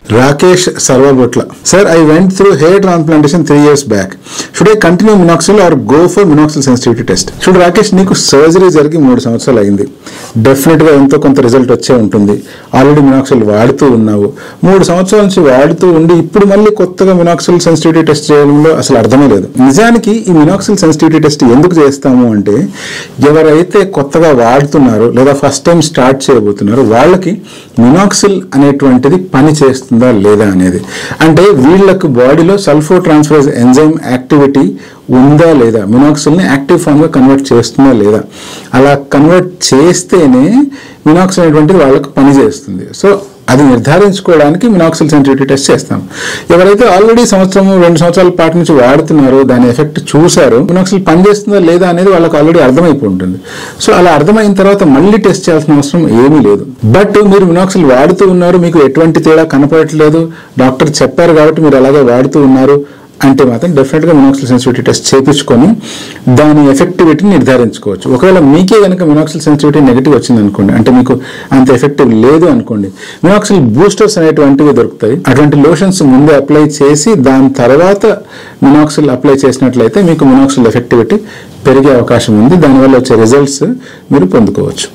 Rakesh Sarvabutla. Sir, I went through hair transplantation 3 years back. Should I continue minoxidil or go for minoxidil sensitivity test? Should Rakesh నీకు surgery జరిగి 3 సంవత్సరాలు అయింది. Definite గా ఎంతో కొంత result వచ్చే ఉంటుంది. ఆల్రెడీ మినాక్సిల్ వాడుతూ ఉన్నావు. 3 సంవత్సరాల నుంచి వాడుతూ ఉండి ఇప్పుడు మళ్ళీ కొత్తగా మినాక్సిల్ సెన్సిటివిటీ టెస్ట్ చేయడంలో అసలు అర్థమే లేదు. నిజానికి ఈ మినాక్సిల్ సెన్సిటివిటీ టెస్ట్ ఎందుకు చేస్తాము అంటే ఎవరైతే కొత్తగా వాడుతున్నారో లేదా ఫస్ట్ టైం స్టార్ట్ చేయబోతున్నారో వాళ్ళకి మినాక్సిల్ అనేటువంటిది పని చేస్తుందా లేదా అనేది. అంటే వీళ్ళకు బాడీలో సల్ఫో ట్రాన్స్ఫరేజ్ ఎంజైమ్ యాక్టివిటీ ఉందా లేదా, మినాక్సిల్ని యాక్టివ్ ఫామ్గా కన్వర్ట్ చేస్తుందా లేదా, అలా కన్వర్ట్ చేస్తేనే మినాక్సిల్ అనేటువంటిది వాళ్ళకు పని చేస్తుంది. సో అది నిర్ధారించుకోవడానికి మినాక్సిల్ సెన్సిటివిటీ టెస్ట్ చేస్తాం. ఎవరైతే ఆల్రెడీ 1-2 సంవత్సరాల పాటు నుంచి వాడుతున్నారో దాని ఎఫెక్ట్ చూసారో మినాక్సిల్ పనిచేస్తుందా లేదా అనేది వాళ్ళకి ఆల్రెడీ అర్థమైపోయి ఉంటుంది. సో అలా అర్థమైన తర్వాత మళ్ళీ టెస్ట్ చేయాల్సిన అవసరం ఏమీ లేదు. బట్ మీరు మినాక్సిల్ వాడుతూ ఉన్నారు, మీకు ఎటువంటి తేడా కనపడట్లేదు, డాక్టర్ చెప్పారు కాబట్టి మీరు అలాగే వాడుతూ ఉన్నారు అంటే మాత్రం డెఫినెట్గా మినాక్సిల్ సెన్సిటివిటీ టెస్ట్ చేయించుకొని దాని ఎఫెక్టివిటీని నిర్ధారించుకోవచ్చు. ఒకవేళ మీకే కనుక మినాక్సిల్ సెన్సిటివిటీ నెగిటివ్ వచ్చింది అనుకోండి, అంటే మీకు అంత ఎఫెక్టివ్ లేదు అనుకోండి, మినాక్సిల్ బూస్టర్స్ అనేటువంటివి దొరుకుతాయి. అటువంటి లోషన్స్ ముందే అప్లై చేసి దాని తర్వాత మినాక్సిల్ అప్లై చేసినట్లయితే మీకు మినాక్సిల్ ఎఫెక్టివిటీ పెరిగే అవకాశం ఉంది. దానివల్ల వచ్చే రిజల్ట్స్ మీరు పొందుకోవచ్చు.